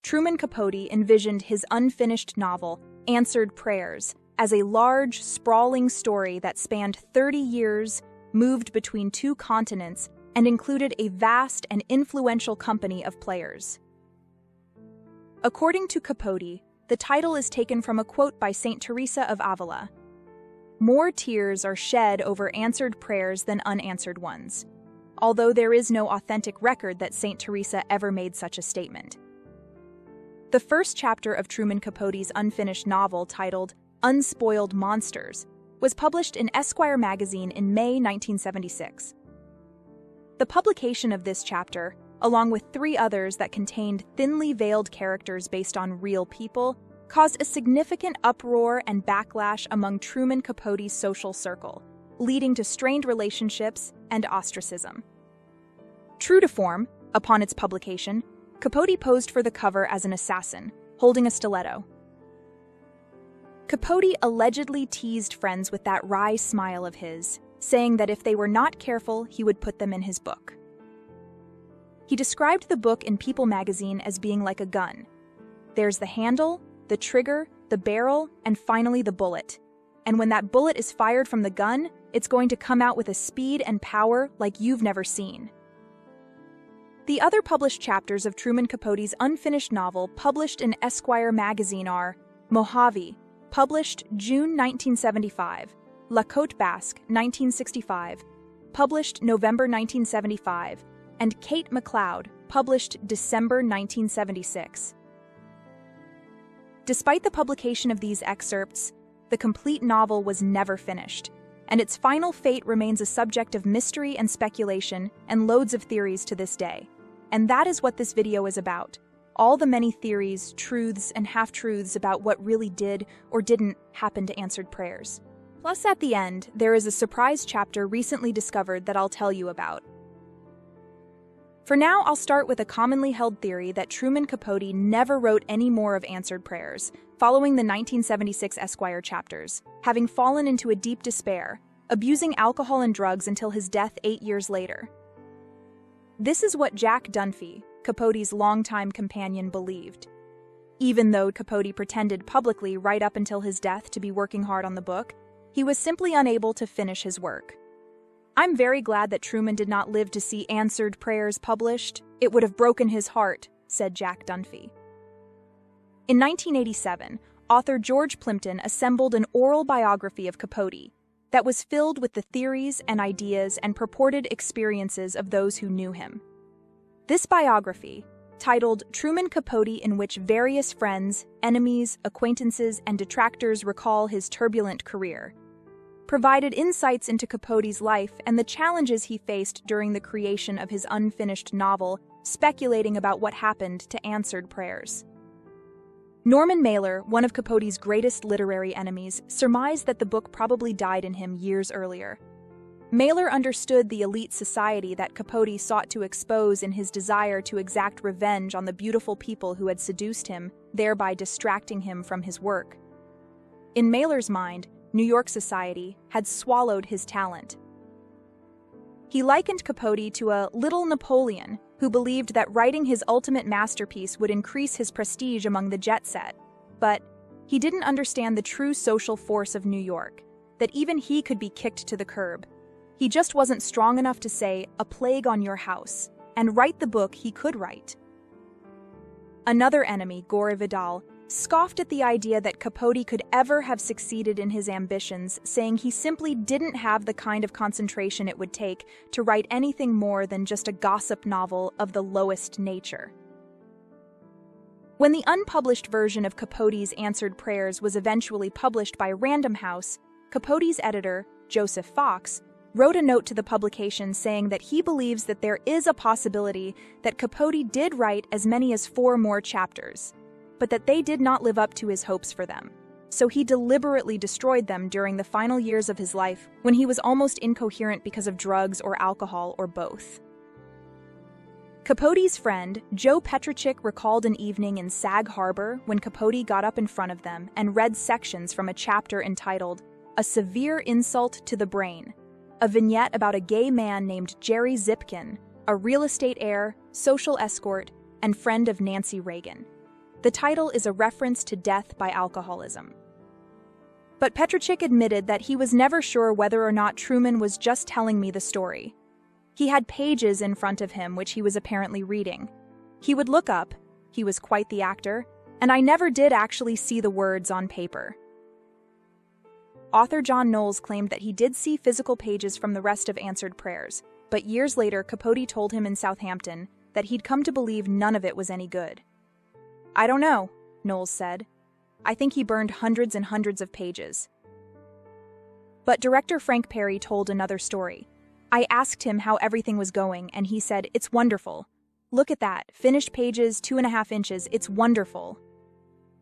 Truman Capote envisioned his unfinished novel, Answered Prayers, as a large, sprawling story that spanned 30 years, moved between two continents, and included a vast and influential company of players. According to Capote, the title is taken from a quote by Saint Teresa of Avila. "More tears are shed over answered prayers than unanswered ones," although there is no authentic record that Saint Teresa ever made such a statement. The first chapter of Truman Capote's unfinished novel, titled Unspoiled Monsters, was published in Esquire magazine in May 1976. The publication of this chapter, along with 3 others that contained thinly veiled characters based on real people, caused a significant uproar and backlash among Truman Capote's social circle, leading to strained relationships and ostracism. True to form, upon its publication, Capote posed for the cover as an assassin, holding a stiletto. Capote allegedly teased friends with that wry smile of his, saying that if they were not careful, he would put them in his book. He described the book in People magazine as being like a gun. There's the handle, the trigger, the barrel, and finally the bullet. And when that bullet is fired from the gun, it's going to come out with a speed and power like you've never seen. The other published chapters of Truman Capote's unfinished novel published in Esquire magazine are Mojave, published June 1975, La Côte Basque, 1965, published November 1975, and Kate MacLeod, published December 1976. Despite the publication of these excerpts, the complete novel was never finished, and its final fate remains a subject of mystery and speculation and loads of theories to this day. And that is what this video is about. All the many theories, truths, and half-truths about what really did or didn't happen to answered prayers. Plus, at the end, there is a surprise chapter recently discovered that I'll tell you about. For now, I'll start with a commonly held theory that Truman Capote never wrote any more of Answered Prayers, following the 1976 Esquire chapters, having fallen into a deep despair, abusing alcohol and drugs until his death 8 years later. This is what Jack Dunphy, Capote's longtime companion, believed. Even though Capote pretended publicly right up until his death to be working hard on the book, he was simply unable to finish his work. "I'm very glad that Truman did not live to see Answered Prayers published. It would have broken his heart," said Jack Dunphy. In 1987, author George Plimpton assembled an oral biography of Capote that was filled with the theories and ideas and purported experiences of those who knew him. This biography, titled Truman Capote, in which various friends, enemies, acquaintances, and detractors recall his turbulent career, provided insights into Capote's life and the challenges he faced during the creation of his unfinished novel, speculating about what happened to Answered Prayers. Norman Mailer, one of Capote's greatest literary enemies, surmised that the book probably died in him years earlier. Mailer understood the elite society that Capote sought to expose in his desire to exact revenge on the beautiful people who had seduced him, thereby distracting him from his work. In Mailer's mind, New York society had swallowed his talent. He likened Capote to a little Napoleon who believed that writing his ultimate masterpiece would increase his prestige among the jet set. But he didn't understand the true social force of New York, that even he could be kicked to the curb. He just wasn't strong enough to say, "A plague on your house," and write the book he could write. Another enemy, Gore Vidal, scoffed at the idea that Capote could ever have succeeded in his ambitions, saying he simply didn't have the kind of concentration it would take to write anything more than just a gossip novel of the lowest nature. When the unpublished version of Capote's Answered Prayers was eventually published by Random House, Capote's editor, Joseph Fox, wrote a note to the publication saying that he believes that there is a possibility that Capote did write as many as 4 more chapters, but that they did not live up to his hopes for them. So he deliberately destroyed them during the final years of his life when he was almost incoherent because of drugs or alcohol or both. Capote's friend, Joe Petrachik, recalled an evening in Sag Harbor when Capote got up in front of them and read sections from a chapter entitled A Severe Insult to the Brain, a vignette about a gay man named Jerry Zipkin, a real estate heir, social escort, and friend of Nancy Reagan. The title is a reference to death by alcoholism. But Petricek admitted that he was never sure whether or not Truman was just telling me the story. He had pages in front of him which he was apparently reading. He would look up, he was quite the actor, and I never did actually see the words on paper. Author John Knowles claimed that he did see physical pages from the rest of Answered Prayers, but years later Capote told him in Southampton that he'd come to believe none of it was any good. "I don't know," Knowles said. "I think he burned hundreds and hundreds of pages." But director Frank Perry told another story. I asked him how everything was going, and he said, "It's wonderful. Look at that, finished pages, 2.5 inches, it's wonderful."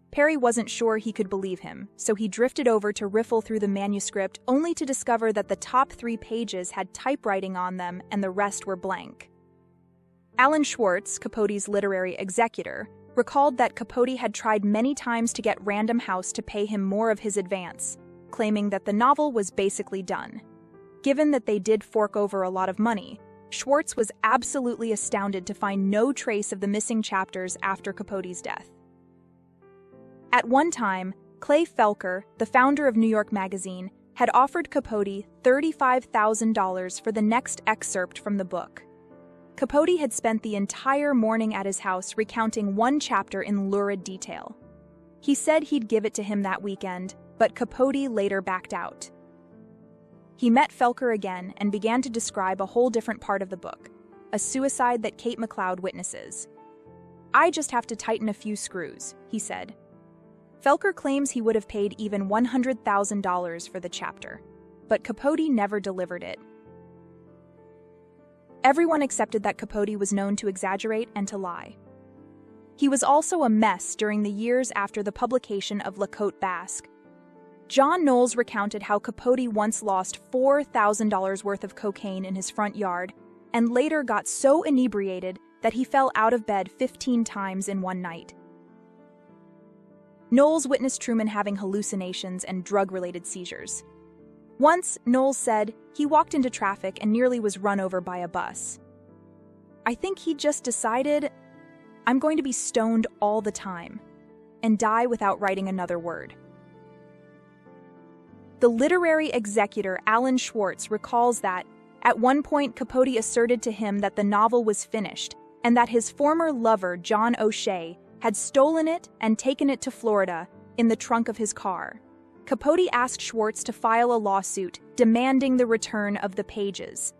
Perry wasn't sure he could believe him, so he drifted over to riffle through the manuscript only to discover that the top 3 pages had typewriting on them and the rest were blank. Alan Schwartz, Capote's literary executor, recalled that Capote had tried many times to get Random House to pay him more of his advance, claiming that the novel was basically done. Given that they did fork over a lot of money, Schwartz was absolutely astounded to find no trace of the missing chapters after Capote's death. At one time, Clay Felker, the founder of New York Magazine, had offered Capote $35,000 for the next excerpt from the book. Capote had spent the entire morning at his house recounting one chapter in lurid detail. He said he'd give it to him that weekend, but Capote later backed out. He met Felker again and began to describe a whole different part of the book, a suicide that Kate McLeod witnesses. "I just have to tighten a few screws," he said. Felker claims he would have paid even $100,000 for the chapter, but Capote never delivered it. Everyone accepted that Capote was known to exaggerate and to lie. He was also a mess during the years after the publication of La Côte Basque. John Knowles recounted how Capote once lost $4,000 worth of cocaine in his front yard and later got so inebriated that he fell out of bed 15 times in one night. Knowles witnessed Truman having hallucinations and drug-related seizures. Once, Knowles said, he walked into traffic and nearly was run over by a bus. "I think he just decided, I'm going to be stoned all the time and die without writing another word." The literary executor Alan Schwartz recalls that, at one point Capote asserted to him that the novel was finished and that his former lover, John O'Shea, had stolen it and taken it to Florida in the trunk of his car. Capote asked Schwartz to file a lawsuit demanding the return of the pages.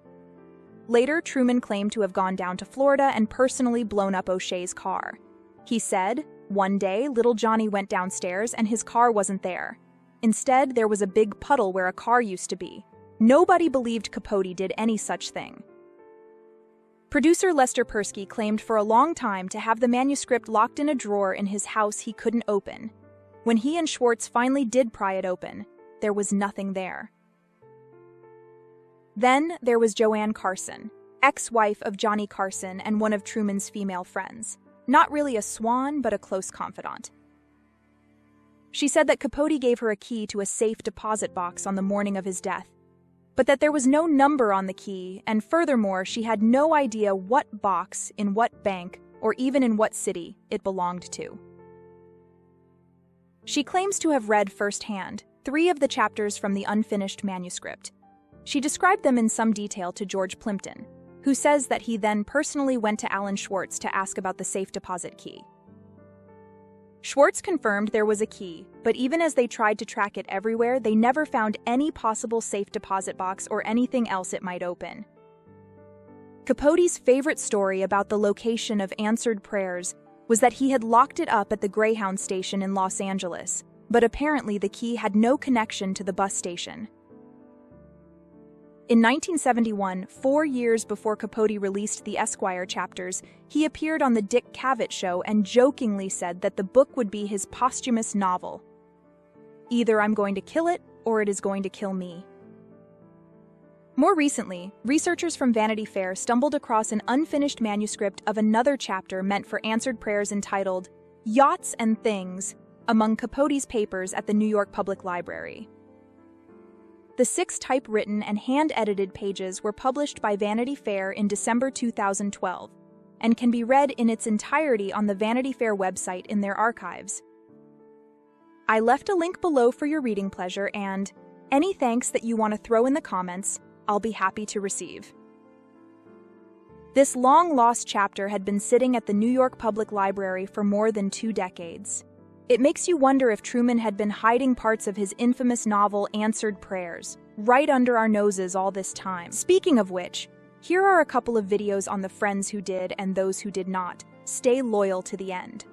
Later, Truman claimed to have gone down to Florida and personally blown up O'Shea's car. He said, "One day, little Johnny went downstairs and his car wasn't there. Instead, there was a big puddle where a car used to be. Nobody believed Capote did any such thing." Producer Lester Persky claimed for a long time to have the manuscript locked in a drawer in his house he couldn't open. When he and Schwartz finally did pry it open, there was nothing there. Then there was Joanne Carson, ex-wife of Johnny Carson and one of Truman's female friends. Not really a swan, but a close confidant. She said that Capote gave her a key to a safe deposit box on the morning of his death, but that there was no number on the key, and furthermore, she had no idea what box, in what bank, or even in what city it belonged to. She claims to have read firsthand 3 of the chapters from the unfinished manuscript. She described them in some detail to George Plimpton, who says that he then personally went to Alan Schwartz to ask about the safe deposit key. Schwartz confirmed there was a key, but even as they tried to track it everywhere, they never found any possible safe deposit box or anything else it might open. Capote's favorite story about the location of Answered Prayers was that he had locked it up at the Greyhound station in Los Angeles, but apparently the key had no connection to the bus station. In 1971, 4 years before Capote released the Esquire chapters, he appeared on the Dick Cavett Show and jokingly said that the book would be his posthumous novel. "Either I'm going to kill it, or it is going to kill me." More recently, researchers from Vanity Fair stumbled across an unfinished manuscript of another chapter meant for Answered Prayers entitled "Yachts and Things" among Capote's papers at the New York Public Library. The 6 typewritten and hand-edited pages were published by Vanity Fair in December 2012, and can be read in its entirety on the Vanity Fair website in their archives. I left a link below for your reading pleasure, and any thanks that you want to throw in the comments, I'll be happy to receive. This long-lost chapter had been sitting at the New York Public Library for more than 2 decades. It makes you wonder if Truman had been hiding parts of his infamous novel Answered Prayers right under our noses all this time. Speaking of which, here are a couple of videos on the friends who did and those who did not. Stay loyal to the end.